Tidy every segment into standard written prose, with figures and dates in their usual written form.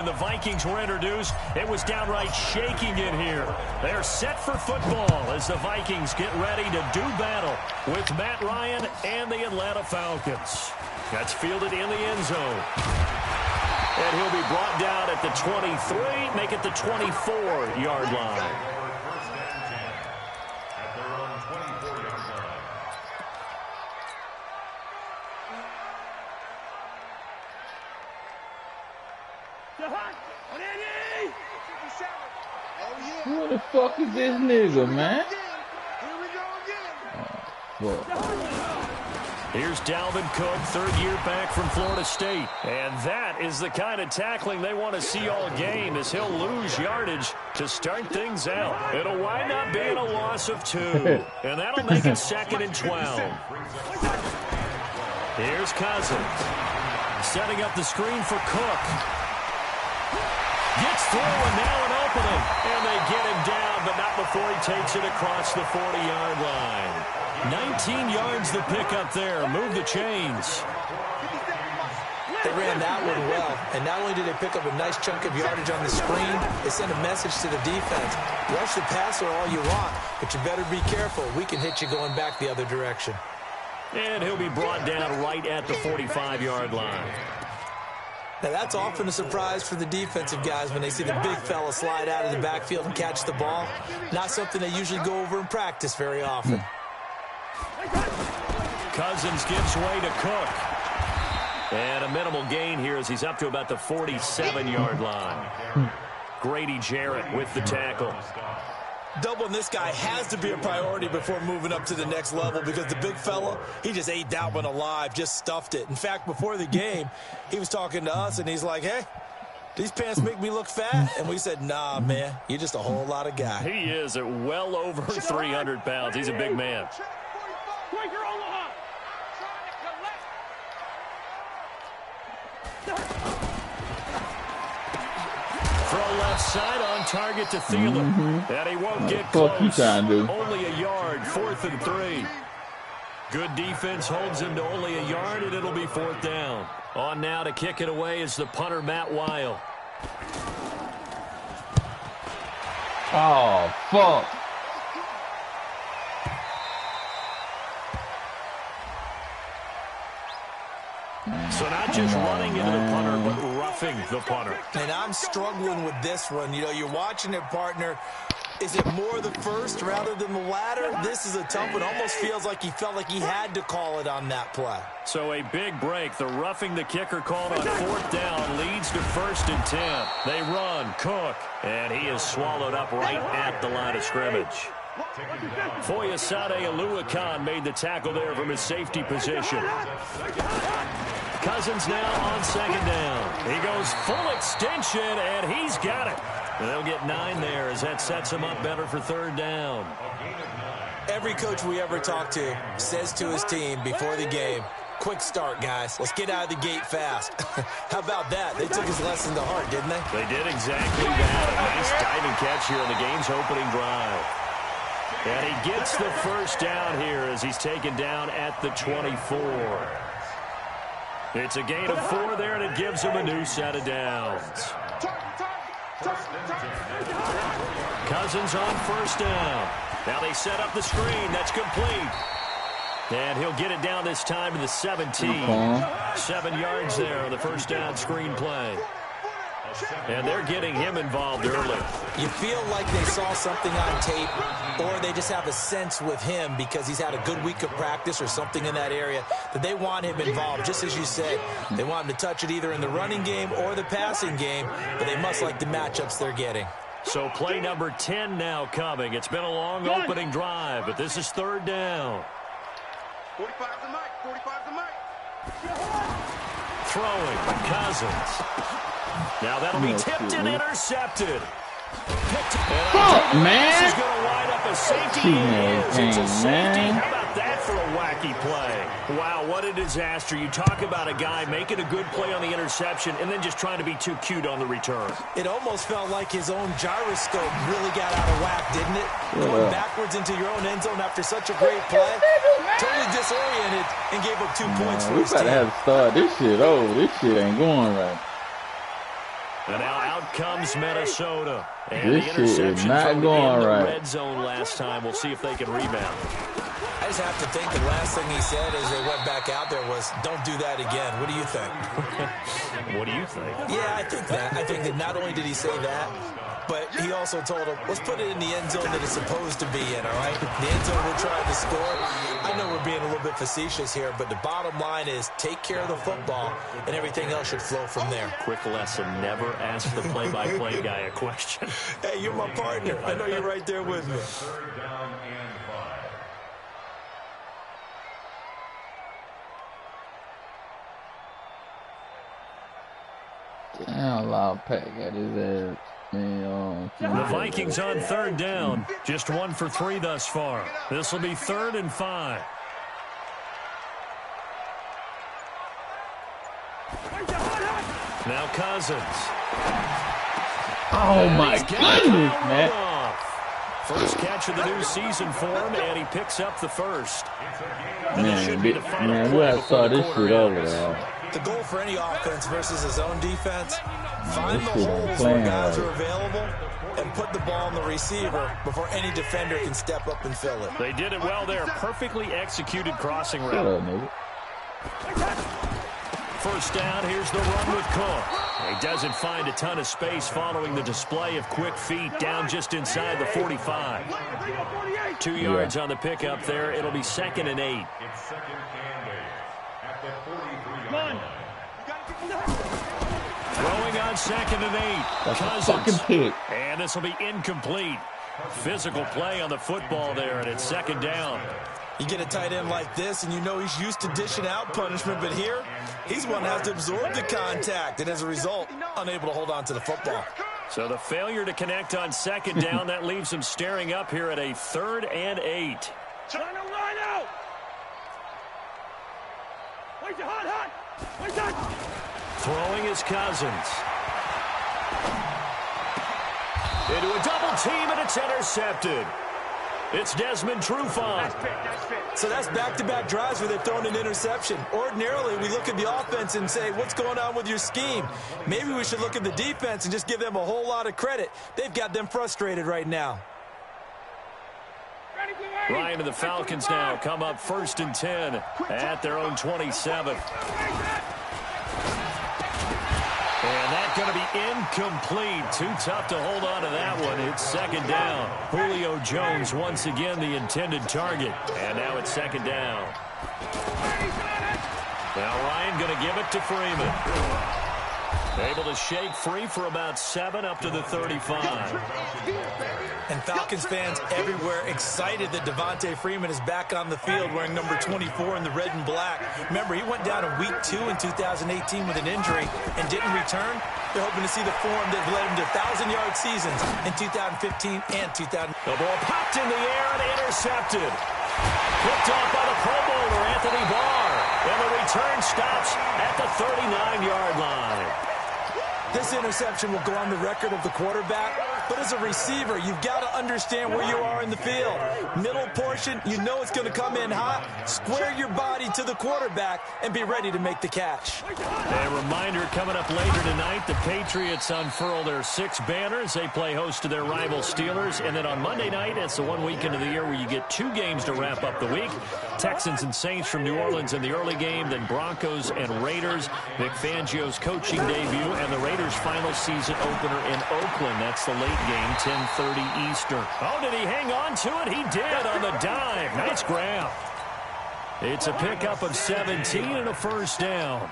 The Vikings were introduced, it was downright shaking in here. They're set for football as the Vikings get ready to do battle with Matt Ryan and the Atlanta Falcons. That's fielded in the end zone. And he'll be brought down at the 23, make it the 24-yard line. Who the fuck is this nigga, man? Here's Dalvin Cook, third-year back from Florida State. And that is the kind of tackling they want to see all game, as he'll lose yardage to start things out. It'll wind up being a loss of 2. And that'll make it 2nd and 12. Here's Cousins. Setting up the screen for Cook. Gets through and now an opening. And they get him down, but not before he takes it across the 40-yard line. 19 yards the pickup there. Move the chains. They ran that one well, and not only did they pick up a nice chunk of yardage on the screen, they sent a message to the defense. Rush the passer all you want, but you better be careful. We can hit you going back the other direction. And he'll be brought down right at the 45-yard line. Now, that's often a surprise for the defensive guys when they see the big fella slide out of the backfield and catch the ball. Not something they usually go over in practice very often. Cousins gives way to Cook. And a minimal gain here as he's up to about the 47-yard line. Grady Jarrett with the tackle. Doubling this guy has to be a priority before moving up to the next level, because the big fella, he just ate that one alive, just stuffed it. In fact, before the game, he was talking to us, and he's like, hey, these pants make me look fat. And we said, nah, man, you're just a whole lot of guy. He is at well over 300 pounds. He's a big man. Throw left side on target to Thielen. And he won't get close. Only a yard, 4th and 3. Good defense holds him to only a yard, and it'll be 4th down. On now to kick it away is the punter, Matt Weil. Oh, fuck. So not just running into the punter, but roughing the punter. And I'm struggling with this one. You know, you're watching it, partner. Is it more the first rather than the latter? This is a tough one. Almost feels like he felt like he had to call it on that play. So a big break. The roughing the kicker called on 4th down leads to 1st and 10. They run. Cook. And he is swallowed up right at the line of scrimmage. Foyesade Oluwakan made the tackle there from his safety position. Cousins now on 2nd down. He goes full extension, and he's got it. And they'll get 9 there as that sets him up better for 3rd down. Every coach we ever talk to says to his team before the game, quick start, guys. Let's get out of the gate fast. How about that? They took his lesson to heart, didn't they? They did exactly that. A nice diving catch here on the game's opening drive. And he gets the 1st down here as he's taken down at the 24. It's a gain of 4 there, and it gives him a new set of downs. Cousins on 1st down. Now they set up the screen. That's complete. And he'll get it down this time to the 17. 7 yards there on the 1st down screen play. And they're getting him involved early. You feel like they saw something on tape, or they just have a sense with him because he's had a good week of practice or something in that area that they want him involved. Just as you said, they want him to touch it either in the running game or the passing game, but they must like the matchups they're getting. So play number 10 now coming. It's been a long opening drive, but this is 3rd down. 45 the mic, 45 the mic. Throwing, Cousins. Now that'll be tipped and intercepted. Fuck, man. This is going to wind up a safety. It's a safety. How about that for a wacky play? Wow, what a disaster. You talk about a guy making a good play on the interception and then just trying to be too cute on the return. It almost felt like his own gyroscope really got out of whack, didn't it? Going backwards into your own end zone after such a great play. Totally disoriented and gave up 2 points for his team. We gotta have to start this shit. Oh, this shit ain't going right. And now out comes Minnesota. And This the shit is interception not thrown going in the right. red zone last time. We'll see if they can rebound. I just have to think the last thing he said as they went back out there was, don't do that again. What do you think? What do you think? Yeah, I think that. I think that not only did he say that, but he also told him, let's put it in the end zone that it's supposed to be in, all right? The end zone we're trying to score. I know we're being a little bit facetious here, but the bottom line is take care of the football, and everything else should flow from there. Quick lesson, never ask the play-by-play guy a question. Hey, you're my partner. I know you're right there with me. Damn, loud pack got his ass. Man, The Vikings on third down. Just 1 for 3 thus far. This will be 3rd and 5. Now Cousins. Oh my goodness, man. First catch of the new season for him, and he picks up the first. And this should Man, be the final man, play we before saw the this quarter shit over ends. there. The goal for any offense versus his own defense, find This the shit ain't holes where playing guys right. are available and put the ball on the receiver before any defender can step up and fill it. They did it well there. Perfectly executed crossing Shut route. up, nigga. First down, here's the run with Cook. He doesn't find a ton of space following the display of quick feet down just inside the 45. 2 yards on the pickup there. It'll be 2nd and 8. Throwing on 2nd and 8. That's a fucking pick. And this will be incomplete. Physical play on the football there, and it's 2nd down. You get a tight end like this, and you know he's used to dishing out punishment, but here, he's one that has to absorb the contact, and as a result, unable to hold on to the football. So the failure to connect on 2nd down, that leaves him staring up here at a 3rd and 8. Trying to line out. Wait, hot. Wait, Throwing is Cousins. Into a double team, and it's intercepted. It's Desmond Trufant. So that's back-to-back drives where they've thrown an interception. Ordinarily, we look at the offense and say, what's going on with your scheme? Maybe we should look at the defense and just give them a whole lot of credit. They've got them frustrated right now. Ryan and the Falcons now come up 1st and 10 at their own 27. And that's going to be incomplete. Too tough to hold on to that one. It's 2nd down. Julio Jones once again the intended target. And now it's 2nd down. Now Ryan going to give it to Freeman. Able to shake free for about 7 up to the 35. And Falcons fans everywhere excited that Devontae Freeman is back on the field wearing number 24 in the red and black. Remember, he went down in week 2 in 2018 with an injury and didn't return. They're hoping to see the form that led him to 1,000-yard seasons in 2015 and 2000. The ball popped in the air and intercepted. Picked off by the Pro Bowler, Anthony Barr. And the return stops at the 39-yard line. This interception will go on the record of the quarterback, but as a receiver, you've got to understand where you are in the field. Middle portion, you know it's going to come in hot. Square your body to the quarterback and be ready to make the catch. A reminder coming up later tonight, the Patriots unfurl their 6 banners. They play host to their rival Steelers. And then on Monday night, it's the one weekend of the year where you get 2 games to wrap up the week. Texans and Saints from New Orleans in the early game, then Broncos and Raiders. Vic Fangio's coaching debut and the Raiders' final season opener in Oakland. That's the late game, 10:30 Eastern. Oh, did he hang on to it? He did on the dive. Nice grab. It's a pickup of 17 and a 1st down.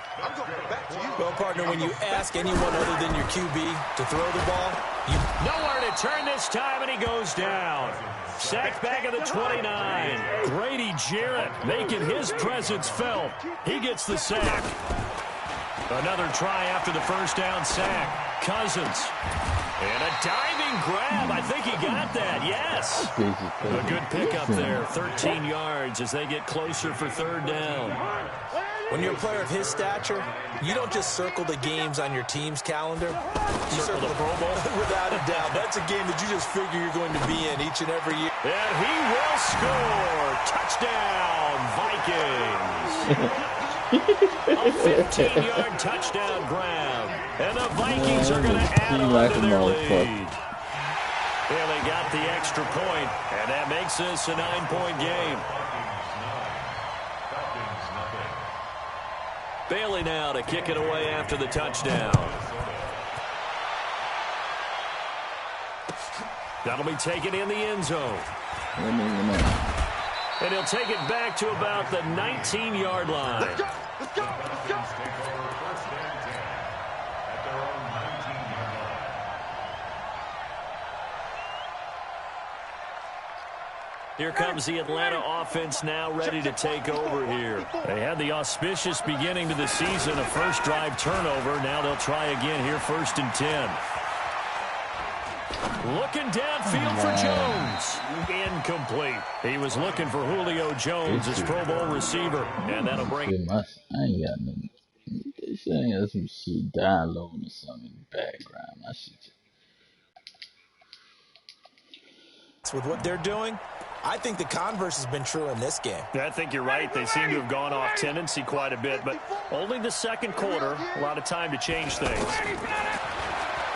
Well, partner, when you ask anyone other than your QB to throw the ball, Nowhere to turn this time, and he goes down. Sacked back at the 29. Grady Jarrett making his presence felt. He gets the sack. Another try after the 1st down sack. Cousins. And a diving grab. I think he got that. Yes. A good pickup there. 13 yards as they get closer for 3rd down. when you're a player of his stature, you don't just circle the games on your team's calendar. You circle the Pro Bowl. Without a doubt. That's a game that you just figure you're going to be in each and every year. And he will score. Touchdown, Vikings. A 15-yard touchdown grab. And the Vikings are going to add on to their lead. Well, they got the extra point, and that makes this a 9-point game. Bailey now to kick it away after the touchdown. That'll be taken in the end zone. And he'll take it back to about the 19-yard line. Let's go! Let's go! Let's go! Here comes the Atlanta offense now ready to take over here. They had the auspicious beginning to the season, a first drive turnover. Now they'll try again here, 1st and 10. Looking downfield for Jones. Incomplete. He was looking for Julio Jones, his Pro Bowl receiver. And that'll bring... I ain't got nothing. They saying there's some shit downloading or something in the background. My shit. With what they're doing, I think the converse has been true in this game. I think you're right. They seem to have gone off tendency quite a bit, but only the second quarter, a lot of time to change things.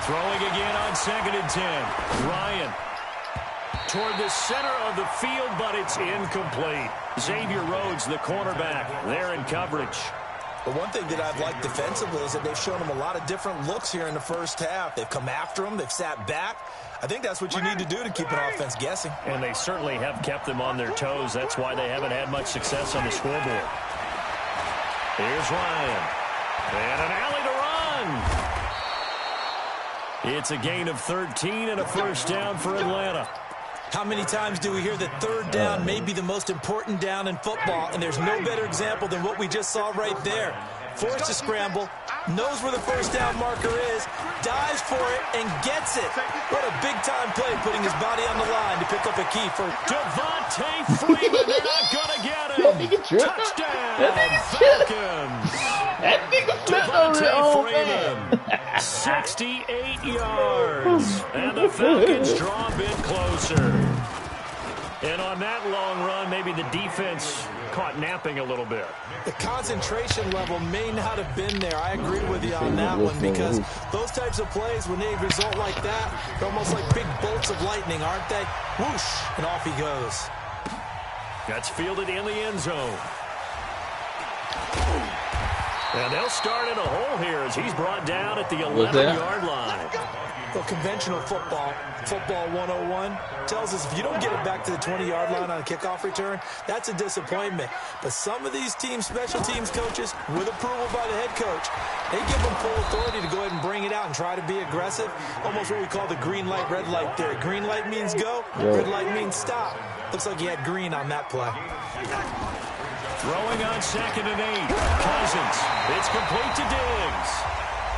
Throwing again on 2nd and 10. Ryan toward the center of the field, but it's incomplete. Xavier Rhodes, the cornerback, there in coverage. But one thing that I've liked defensively is that they've shown them a lot of different looks here in the first half. They've come after them. They've sat back. I think that's what you need to do to keep an offense guessing. And they certainly have kept them on their toes. That's why they haven't had much success on the scoreboard. Here's Ryan. And an alley to run. It's a gain of 13 and a first down for Atlanta. How many times do we hear that third down may be the most important down in football, and there's no better example than what we just saw right there. Forced to scramble, knows where the first down marker is, dives for it, and gets it. What a big-time play, putting his body on the line to pick up a key for Devontae Freeman. They're not going to get him. Touchdown, Falcons. Devontae Freeman, 68 yards. And the Falcons draw a bit closer. And on that long run, maybe the defense caught napping a little bit. The concentration level may not have been there. I agree with you on that one, because those types of plays, when they result like that, they're almost like big bolts of lightning, aren't they? Whoosh, and off he goes. That's fielded in the end zone. And they'll start in a hole here as he's brought down at the 11-yard line. Well, conventional football 101, tells us if you don't get it back to the 20-yard line on a kickoff return, that's a disappointment. But some of these teams, special teams coaches, with approval by the head coach, they give them full authority to go ahead and bring it out and try to be aggressive. Almost what we call the green light, red light theory. Green light means go, red light means stop. Looks like he had green on that play. Throwing on 2nd and 8. Cousins. It's complete to Diggs.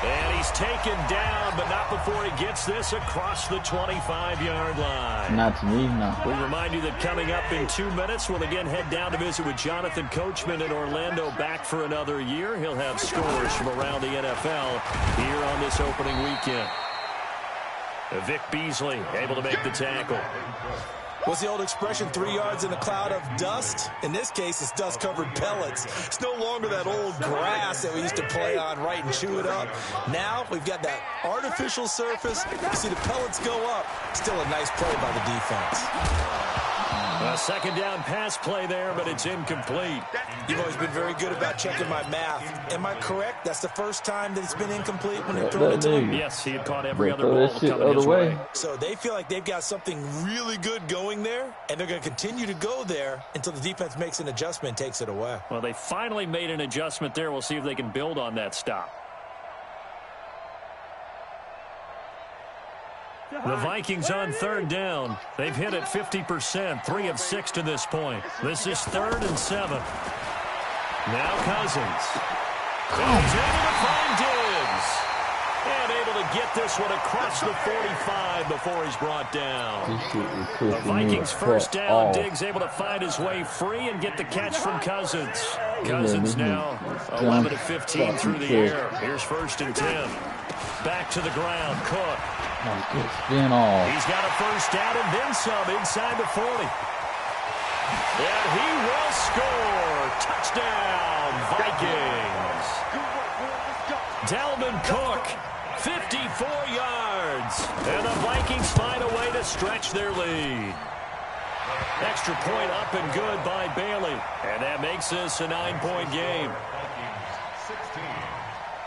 And he's taken down, but not before he gets this across the 25-yard line. Not to me, no. We remind you that coming up in 2 minutes, we'll again head down to visit with Jonathan Coachman in Orlando, back for another year. He'll have scores from around the NFL here on this opening weekend. Vic Beasley able to make the tackle. What's the old expression, 3 yards in a cloud of dust? In this case, it's dust-covered pellets. It's no longer that old grass that we used to play on, right, and chew it up. Now we've got that artificial surface. You see the pellets go up. Still a nice play by the defense. A second down pass play there, but it's incomplete. You've always been very good about checking my math. Am I correct? That's the first time that it's been incomplete when they're throwing it to him? Yes, he had caught every other ball coming his way. So they feel like they've got something really good going there, and they're going to continue to go there until the defense makes an adjustment and takes it away. Well, they finally made an adjustment there. We'll see if they can build on that stop. The Vikings on third down. They've hit it 50%, 3 of 6 to this point. This is 3rd and 7. Now Cousins. And he's able to find Diggs. And able to get this one across the 45 before he's brought down. The Vikings first down. Diggs able to find his way free and get the catch from Cousins. Cousins now 11 of 15 through the air. Here's 1st and 10. Back to the ground. Cook. He's got a first down and then some inside the 40. And he will score. Touchdown, Vikings. Dalvin Cook 54 yards. And the Vikings find a way to stretch their lead. Extra point up and good by Bailey. And that makes this a 9-point game.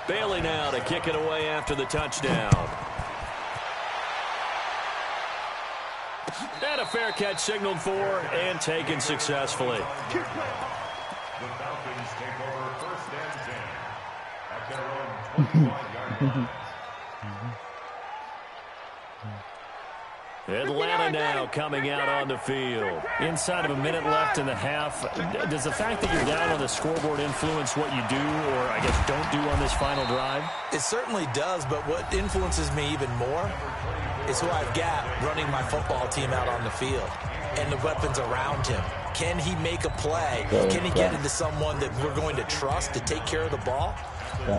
Bailey now to kick it away after the touchdown. And a fair catch signaled for and taken successfully. The Falcons take over first and 10 at their own 21-yard line. Atlanta now coming out on the field. Inside of a minute left in the half. Does the fact that you're down on the scoreboard influence what you do, or I guess don't do on this final drive? It certainly does, but what influences me even more is who I've got running my football team out on the field and the weapons around him. Can he make a play? Can he get into someone that we're going to trust to take care of the ball?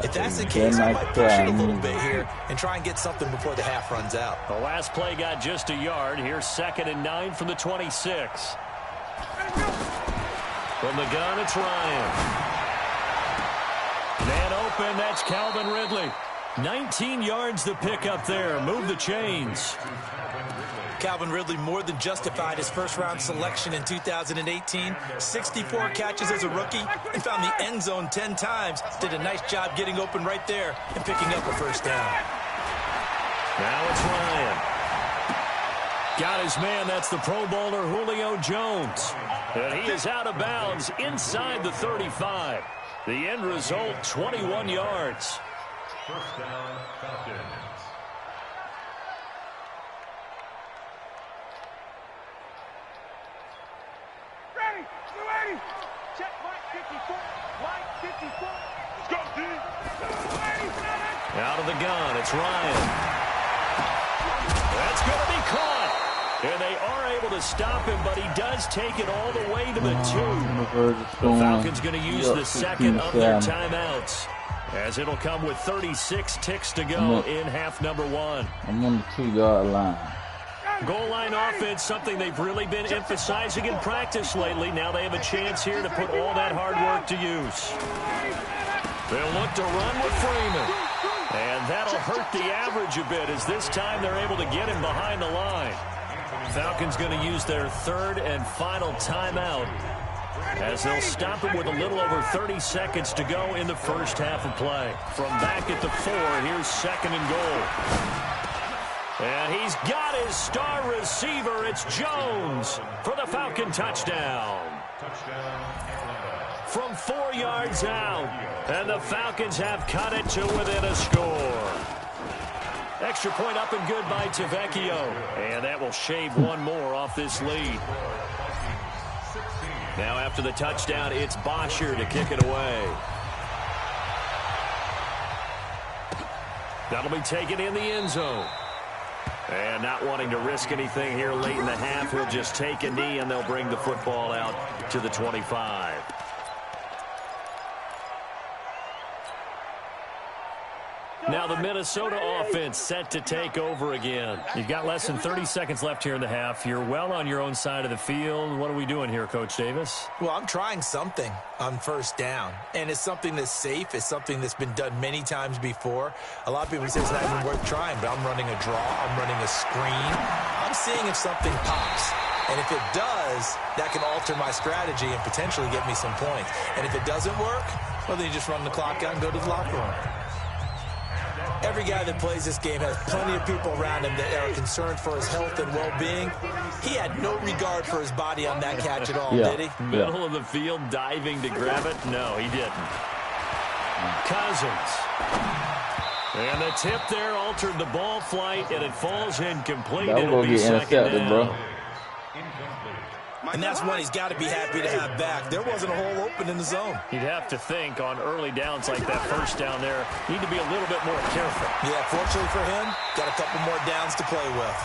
If that's the case, I might push it a little bit here and try and get something before the half runs out. The last play got just a yard. Here's 2nd and 9 from the 26. From the gun, it's Ryan. Man open, that's Calvin Ridley. 19 yards to pick up there. Move the chains. Calvin Ridley more than justified his first-round selection in 2018. 64 catches as a rookie and found the end zone 10 times. Did a nice job getting open right there and picking up a first down. Now it's Ryan. Got his man. That's the Pro Bowler Julio Jones. And he is out of bounds inside the 35. The end result, 21 yards. First down, Falcons. Ready. You ready? Check Mike 54. Mike 54. Let's go, D. Out of the gun, it's Ryan. That's going to be caught. And they are able to stop him, but he does take it all the way to the 2. The Falcons going to use the second of their timeouts, as it'll come with 36 ticks to go in half number 1. I'm on the 2-yard line. Goal line offense, something they've really been emphasizing in practice lately. Now they have a chance here to put all that hard work to use. They'll look to run with Freeman. And that'll hurt the average a bit, as this time they're able to get him behind the line. Falcons going to use their 3rd and final timeout, as they'll stop him with a little over 30 seconds to go in the first half of play. From back at the 4, here's 2nd and goal. And he's got his star receiver. It's Jones for the Falcon touchdown. From 4 yards out, and the Falcons have cut it to within a score. Extra point up and good by Tavecchio. And that will shave one more off this lead. Now after the touchdown, it's Bosher to kick it away. That'll be taken in the end zone. And not wanting to risk anything here late in the half, he'll just take a knee and they'll bring the football out to the 25. Now the Minnesota offense set to take over again. You've got less than 30 seconds left here in the half. You're well on your own side of the field. What are we doing here, Coach Davis? Well, I'm trying something on first down, and it's something that's safe. It's something that's been done many times before. A lot of people say it's not even worth trying, but I'm running a draw. I'm running a screen. I'm seeing if something pops. And if it does, that can alter my strategy and potentially get me some points. And if it doesn't work, well, then you just run the clock out and go to the locker room. Every guy that plays this game has plenty of people around him that are concerned for his health and well-being. He had no regard for his body on that catch at all, did he? Middle of the field, diving to grab it? No, he didn't. Cousins. And the tip there altered the ball flight, and it falls incomplete. It'll be second down. Bro. And that's one he's got to be happy to have back. There wasn't a hole open in the zone. You'd have to think on early downs like that first down there, need to be a little bit more careful. Yeah, fortunately for him, got a couple more downs to play with.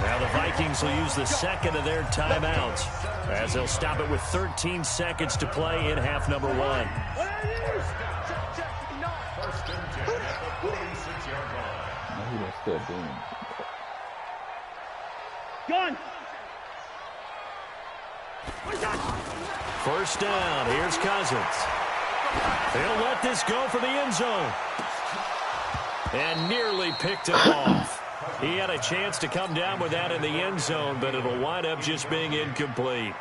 Now the Vikings will use the second of their timeouts, as they'll stop it with 13 seconds to play in half number 1. Gun. First down, here's Cousins. They'll let this go for the end zone. And nearly picked him off. He had a chance to come down with that in the end zone, but it'll wind up just being incomplete.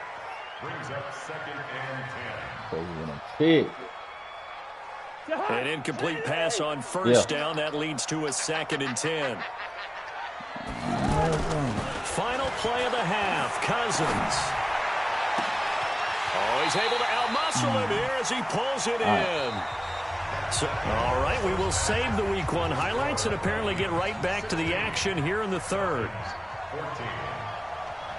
Brings up 2nd and 10. An incomplete pass on first down. That leads to a 2nd and 10. Final play of the half. Cousins. Oh, he's able to outmuscle him here as he pulls it in. So, all right, we will save the Week 1 highlights and apparently get right back to the action here in the third. 14.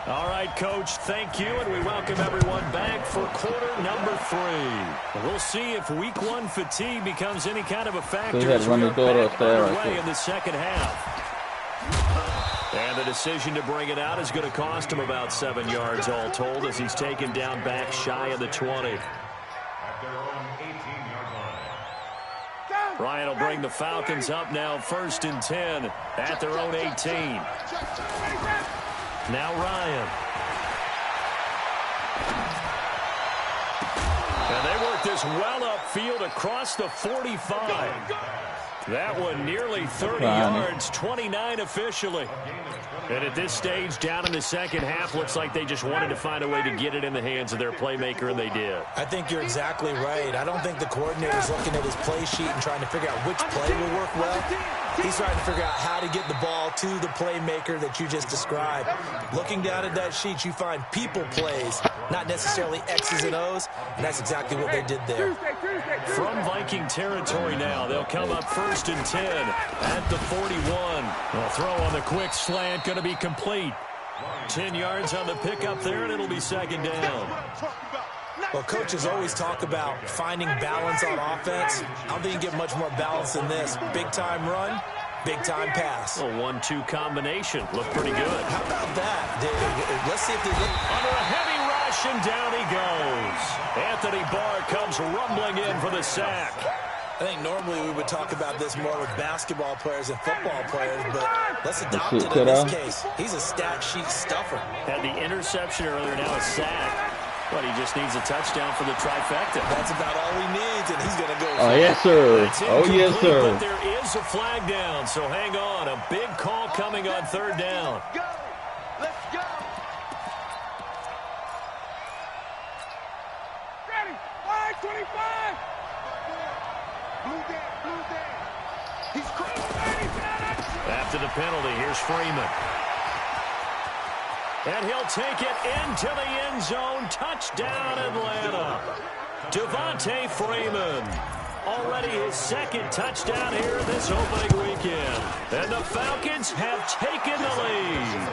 All right, Coach, thank you, and we welcome everyone back for quarter number 3. We'll see if Week 1 fatigue becomes any kind of a factor as we are back underway in the second half. And the decision to bring it out is going to cost him about 7 yards all told as he's taken down back shy of the 20. At their own 18-yard line. Ryan will bring the Falcons up now 1st and 10 at their own 18. Now Ryan. And they work this well upfield across the 45. That one nearly 30 yards, 29 officially. And at this stage, down in the second half, looks like they just wanted to find a way to get it in the hands of their playmaker, and they did. I think you're exactly right. I don't think the coordinator's looking at his play sheet and trying to figure out which play will work well. He's trying to figure out how to get the ball to the playmaker that you just described. Looking down at that sheet, you find people plays, not necessarily X's and O's, and that's exactly what they did there. From Viking territory now, they'll come up 1st and 10 at the 41. They'll throw on the quick slant, going to be complete. 10 yards on the pickup there, and it'll be 2nd down. Well, coaches always talk about finding balance on offense. I don't think you get much more balance than this. Big-time run, big-time pass. A 1-2 combination. Looked pretty good. How about that? Let's see if they look. Under a heavy rush, and down he goes. Anthony Barr comes rumbling in for the sack. I think normally we would talk about this more with basketball players and football players, but let's adopt it in this case. He's a stat sheet stuffer. Had the interception earlier, now a sack. But he just needs a touchdown for the trifecta. That's about all he needs, and he's going to go. Oh, yes, sir. Oh, yes, sir. But there is a flag down, so hang on. A big call coming on 3rd down. Go. Let's go. Ready. Line 25. Blue down. He's crazy. After the penalty, here's Freeman. And he'll take it into the end zone. Touchdown, Atlanta. Devontae Freeman. Already his 2nd touchdown here this opening weekend. And the Falcons have taken the lead.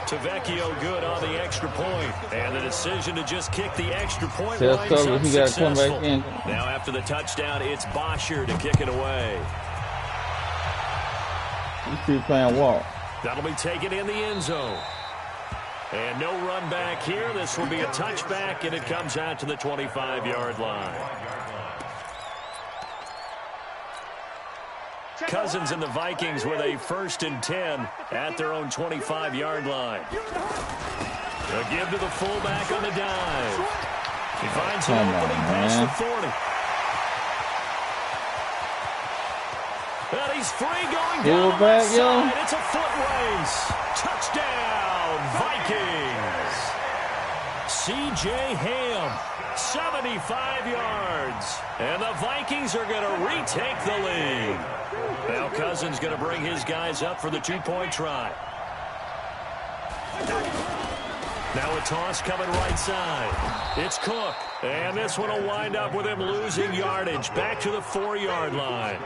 Tavecchio good on the extra point. And the decision to just kick the extra point winds up successful. Now after the touchdown, it's Bosher to kick it away. You keep playing walk. That'll be taken in the end zone. And no run back here. This will be a touchback, and it comes out to the 25-yard line. Cousins and the Vikings with a 1st and 10 at their own 25-yard line. A give to the fullback on the dive. He finds an opening past the 40. And he's free going down the left side. It's a foot race. Touchdown, Vikings. C.J. Ham, 75 yards. And the Vikings are going to retake the lead. Now Cousins going to bring his guys up for the 2-point try. Now a toss coming right side. It's Cook. And this one will wind up with him losing yardage. Back to the 4-yard line.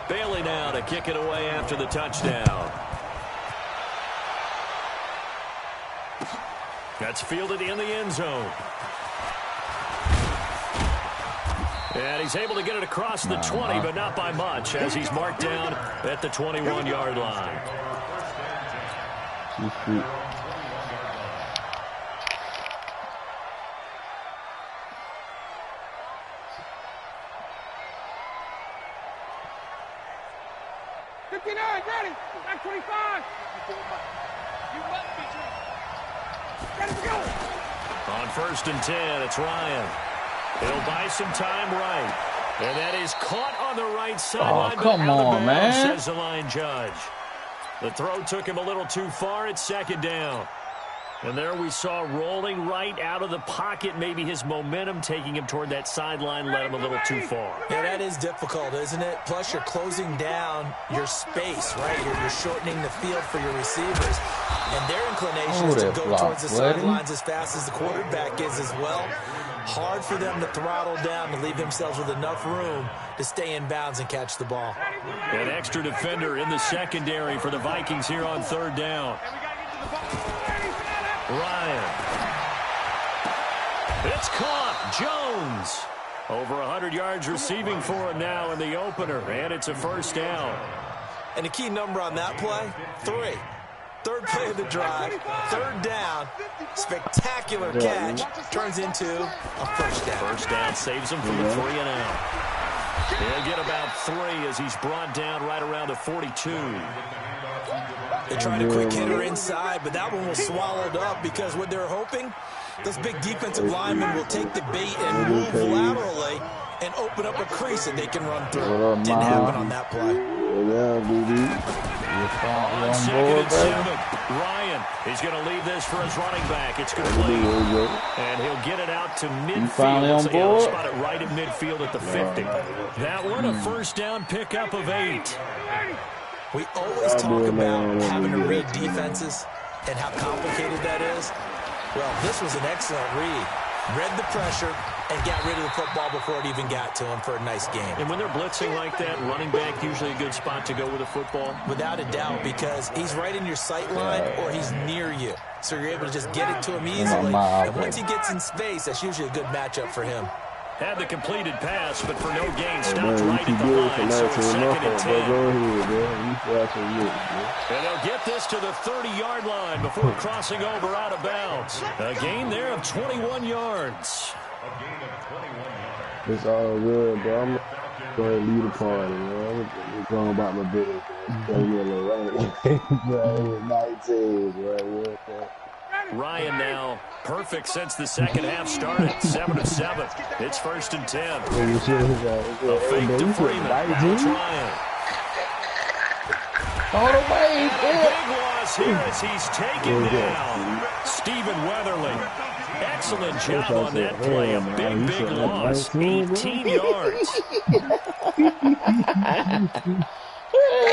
Bailey now to kick it away after the touchdown. That's fielded in the end zone. And he's able to get it across the 20, but not by much, as he's marked down at the 21-yard line. Ready. Back 25. You must be ready to go. On 1st and 10, it's Ryan. He'll buy some time right. And that is caught on the right sideline. Oh, come on, man. Says the line judge. The throw took him a little too far. It's second down. And there we saw rolling right out of the pocket. Maybe his momentum taking him toward that sideline led him a little too far. Yeah, that is difficult, isn't it? Plus, you're closing down your space, right? You're shortening the field for your receivers. And their inclination is to go towards the sidelines as fast as the quarterback is as well. Hard for them to throttle down to leave themselves with enough room to stay in bounds and catch the ball. An extra defender in the secondary for the Vikings here on third down. Ryan. It's caught. Jones. Over 100 yards receiving for him now in the opener, and it's a first down. And the key number on that play, 3. Third play of the drive, third down, spectacular catch, turns into a first down. First down saves him from the 3 and out. He'll get about 3 as he's brought down right around the 42. They tried a quick hitter inside, but that one was swallowed up because what they're hoping, those big defensive linemen will take the bait and move laterally and open up a crease that they can run through. Didn't happen on that play. On second and 7, Ryan is going to leave this for his running back. It's complete. And he'll get it out to midfield. He'll spot it right at midfield at the 50. That one, a first down pickup of 8. We always talk about having to read defenses and how complicated that is. Well, this was an excellent read. Read the pressure and got rid of the football before it even got to him for a nice game. And when they're blitzing like that, running back usually a good spot to go with a football? Without a doubt, because he's right in your sight line or he's near you. So you're able to just get it to him easily. And once he gets in space, that's usually a good matchup for him. Had the completed pass, but for no gain, stopped right at the line, so it's second and 10. And they'll get this to the 30-yard line before crossing over out of bounds. A gain there of 21 yards. It's all good, bro. I'm going to lead the party, man. I'm going about my business. Ryan now perfect since the second half started. 7 of 7. It's first and 10. A fake to Freeman. Now it's Ryan. All the way. And a big loss here as he's taken down. Stephen Weatherly. Excellent job on that play. A big, big loss. 18 yards.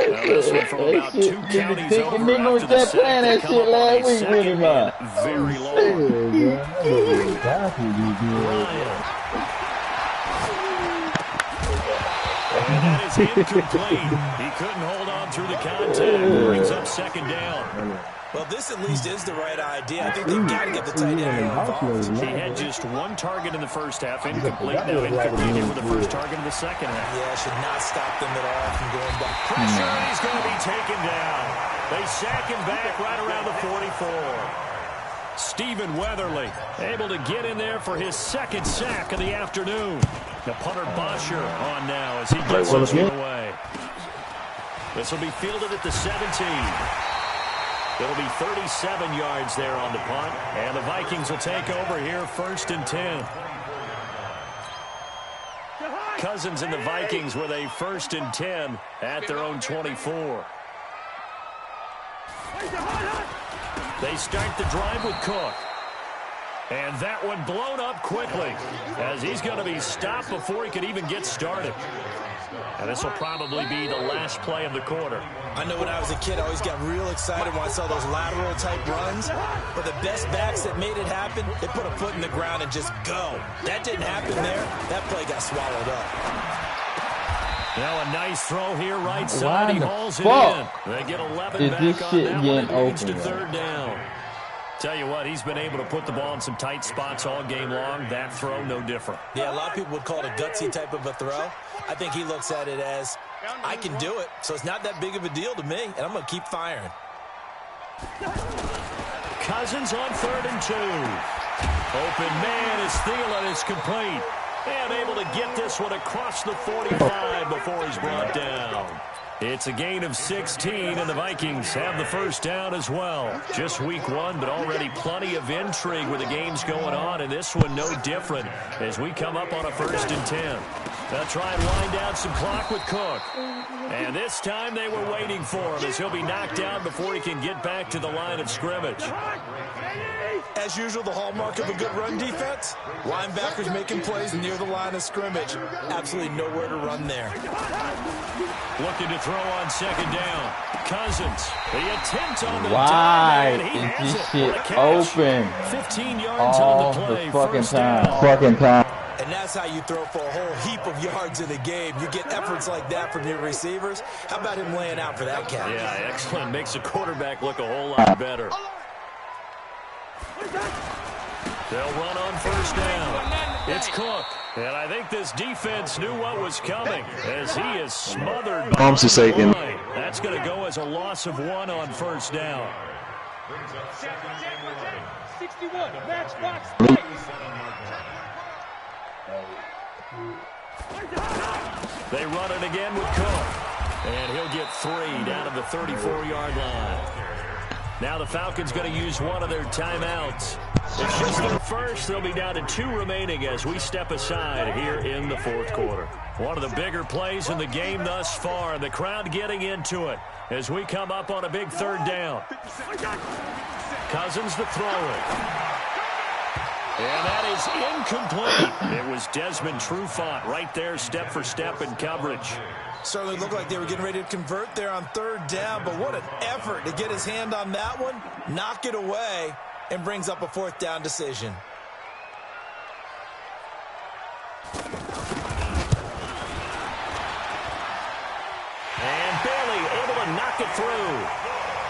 Now this one from about 2 counties over after the sack. They come up on a second and very low. And that is incomplete. He couldn't hold on through the contact. Brings up second down. Well, this at least is the right idea. I think they've got to get the tight end involved. He had just 1 target in the first half. Incomplete. Now incomplete here with the first target in the second half. Yeah, should not stop them at all from going back. Pressure, he's going to be taken down. They sack him back right around the 44. Stephen Weatherly able to get in there for his second sack of the afternoon. The punter Bosher on now as he gets this one away. This will be fielded at the 17. It'll be 37 yards there on the punt, and the Vikings will take over here first and 10. Cousins and the Vikings with a first and 10 at their own 24. They start the drive with Cook. And that one blown up quickly as he's going to be stopped before he could even get started. And this will probably be the last play of the quarter. I know when I was a kid, I always got real excited when I saw those lateral type runs. But the best backs that made it happen, they put a foot in the ground and just go. That didn't happen there. That play got swallowed up. Now a nice throw here right side. He hauls it in. They get 11 back on that one. It brings to third down. Tell you what, he's been able to put the ball in some tight spots all game long. That throw, no different. Yeah, a lot of people would call it a gutsy type of a throw. I think he looks at it as, I can do it, so it's not that big of a deal to me, and I'm going to keep firing. Cousins on 3rd and 2. Open man is Thielen. It's complete. And able to get this one across the 45 before he's brought down. It's a gain of 16, and the Vikings have the first down as well. Just week 1, but already plenty of intrigue with the games going on, and this one no different as we come up on a 1st and 10. They'll try and wind down some clock with Cook. And this time they were waiting for him as he'll be knocked down before he can get back to the line of scrimmage. As usual, the hallmark of a good run defense, linebackers making plays near the line of scrimmage. Absolutely nowhere to run there. Looking to throw on second down. Cousins, the attempt on the Why dive, and he is has this it. shit What a catch. open 15 yards all on the play. the fucking First time? down. Fucking time. And that's how you throw for a whole heap of yards in a game. You get efforts like that from your receivers. How about him laying out for that catch? Yeah, excellent. Makes the quarterback look a whole lot better. They'll run on first down. It's Cook. And I think this defense knew what was coming as he is smothered by the line. That's going to go as a loss of 1 on first down. 61, matchbox. They run it again with Cook. And he'll get 3 down to the 34-yard line. Now the Falcons going to use one of their timeouts. It's just their first. They'll be down to 2 remaining as we step aside here in the fourth quarter. One of the bigger plays in the game thus far. The crowd getting into it as we come up on a big third down. Cousins to throw it. And that is incomplete. It was Desmond Trufant right there, step for step in coverage. Certainly looked like they were getting ready to convert there on third down, but what an effort to get his hand on that one, knock it away, and brings up a fourth down decision. And Bailey able to knock it through.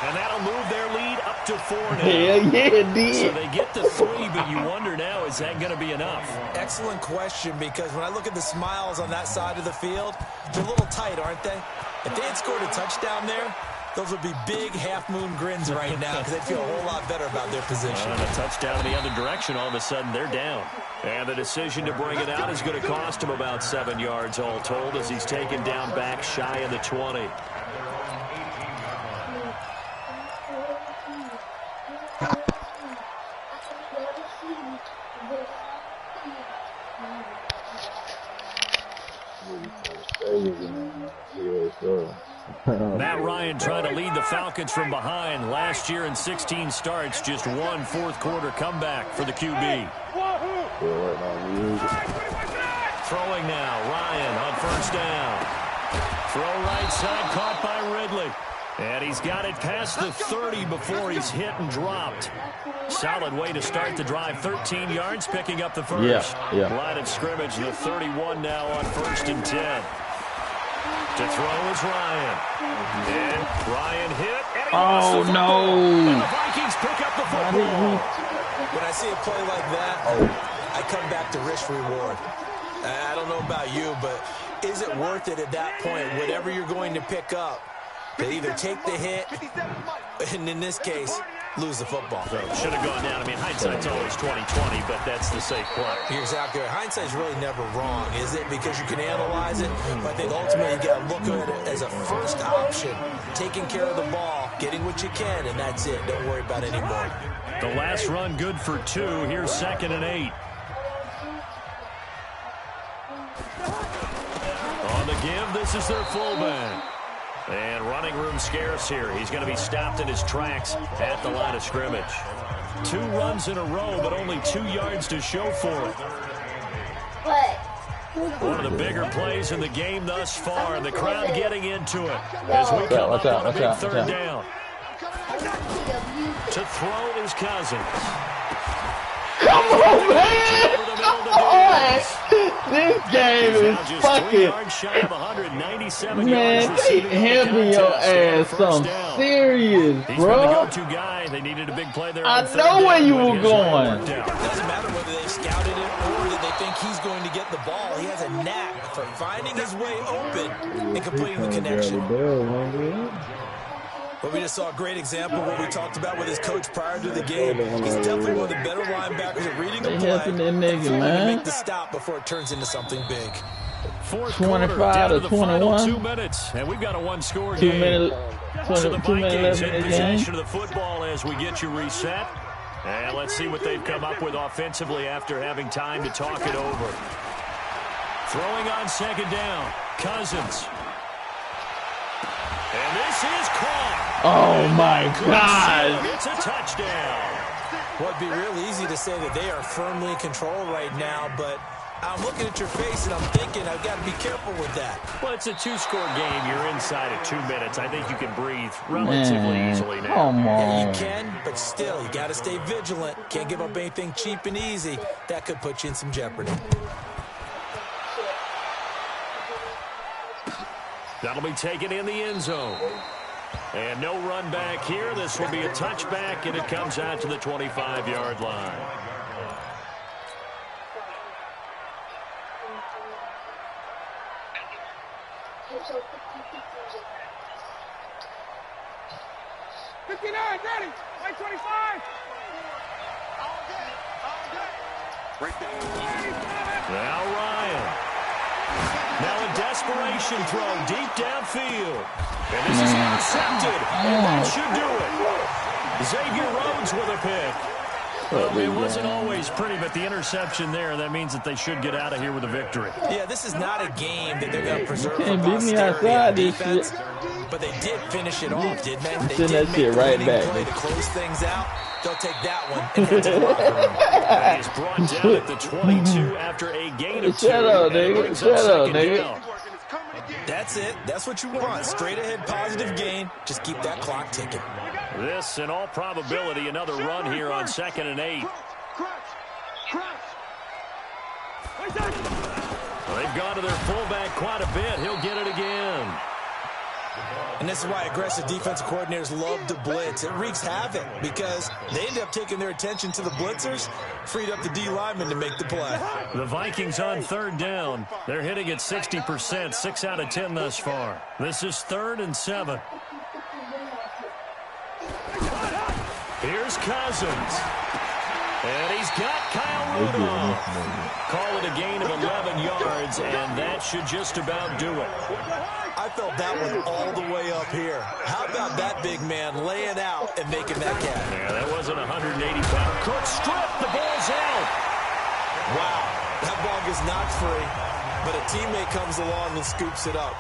And that'll move their lead up to 4 now. Hell yeah, it did. So they get to 3, but you wonder now, is that going to be enough? Excellent question, because when I look at the smiles on that side of the field, they're a little tight, aren't they? If they had scored a touchdown there, those would be big half-moon grins right now because they'd feel a whole lot better about their position. And a touchdown in the other direction, all of a sudden they're down. And the decision to bring it out is going to cost him about 7 yards all told as he's taken down back shy of the 20. Matt Ryan trying to lead the Falcons from behind. Last year in 16 starts, just 1 fourth-quarter comeback for the QB. Throwing now, Ryan on first down. Throw right side, caught by Ridley. And he's got it past the 30 before he's hit and dropped. Solid way to start the drive. 13 yards, picking up the first. Line of scrimmage, the 31 now on 1st and 10. To throw is Ryan. And Ryan hit. And he lost the football. And the Vikings pick up the football. When I see a play like that, I come back to risk reward. I don't know about you, but is it worth it at that point, whatever you're going to pick up, to either take the hit, and in this case, lose the football? So should have gone down. I mean, hindsight's always 20/20, but that's the safe play. You're exactly right. Hindsight's really never wrong, is it? Because you can analyze it, but I think ultimately you got to look at it as a first option, taking care of the ball, getting what you can, and that's it. Don't worry about it anymore. The last run good for 2. Here's 2nd and 8. On the give, this is their fullback. And running room scarce here. He's going to be stopped in his tracks at the line of scrimmage. 2 runs in a row, but only 2 yards to show for it. One of the bigger plays in the game thus far, and the crowd getting into it as we come up on a big third down. To throw is Cousins. Come on, man! This game is fucking... Man, they helping your ass some serious, bro. They needed a big play there. I know where you were going. It doesn't matter whether they scouted it or that they think he's going to get the ball. He has a knack for finding his way open and completing the connection. But we just saw a great example of what we talked about with his coach prior to the game. He's definitely one of the better linebackers at reading the play and make the stop before it turns into something big. 25 to 21. 2 minutes, and we've got a 1-score game. So the Vikings in possession of the football as we get you reset. And let's see what they've come up with offensively after having time to talk it over. Throwing on second down. Cousins. And this is caught. Oh my God! It's a touchdown. Well, it'd be real easy to say that they are firmly in control right now, but I'm looking at your face and I'm thinking I've got to be careful with that. Well, it's a two-score game. You're inside of 2 minutes. I think you can breathe relatively easily now. Come on. Yeah, you can, but still, you got to stay vigilant. Can't give up anything cheap and easy. That could put you in some jeopardy. That'll be taken in the end zone. And no run back here. This will be a touchback, and it comes out to the 25-yard line. Ready. White 25. Now Ryan. Now a desperation throw deep downfield. And this is intercepted. And that should do it. Xavier Rhodes with a pick. Well, it wasn't always pretty, but the interception there, that means that they should get out of here with a victory. Yeah, this is not a game that they're going to preserve for Can't beat me posterity outside on this defense. shit. But they did finish it off, didn't they? They Send did that shit right back. play to close things out. They'll take that one and head to the locker room. He's brought down at the 22 after a gain of 2. Shut up, nigga. Shut up, nigga. That's it. That's what you want. Straight ahead, positive gain. Just keep that clock ticking. This, in all probability, another run here on 2nd and 8. Well, they've gone to their fullback quite a bit. He'll get it again. And this is why aggressive defensive coordinators love to blitz. It wreaks havoc because they end up taking their attention to the blitzers, freed up the D lineman to make the play. The Vikings on 3rd down. They're hitting at 60%, 6 out of 10 thus far. This is 3rd and 7. Here's Cousins. And he's got Kyle Rudolph. Call it a gain of 11 yards, and that should just about do it. I felt that one all the way up here. How about that big man laying out and making that catch? Yeah, that wasn't 180-pound. Cook strip. The ball's out. Wow, that ball gets knocked free, but a teammate comes along and scoops it up.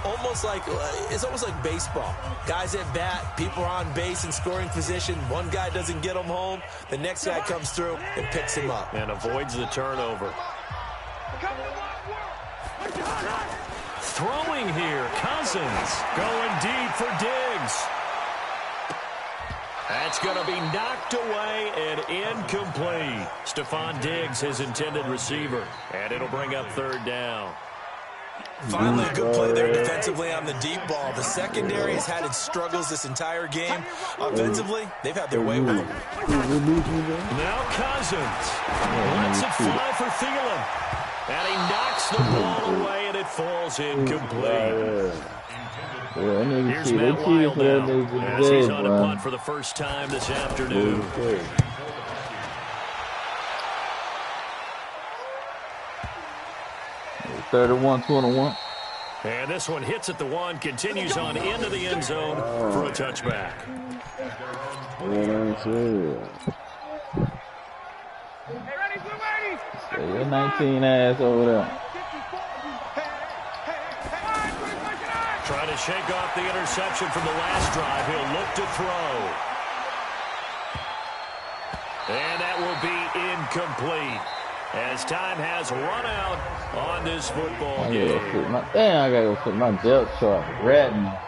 It's almost like baseball. Guys at bat, people are on base in scoring position. One guy doesn't get him home. The next guy comes through and picks him up. And avoids the turnover. Throwing here, Cousins going deep for Diggs. That's going to be knocked away and incomplete. Stephon Diggs, his intended receiver. And it'll bring up 3rd down. Finally, a good play there defensively on the deep ball. The secondary has had its struggles this entire game. Offensively, they've had their way with them. Now Cousins lets it fly for Thielen. And he knocks the ball away, and it falls incomplete. Here's Matt Wild now, as he's on a punt for the first time this afternoon. 31-21. And this one hits at the 1, continues on into the end zone for a touchback. Your 19 ass over there. Trying to shake off the interception from the last drive. He'll look to throw. And that will be incomplete, as time has run out on this football game. I gotta go put my depth chart right now.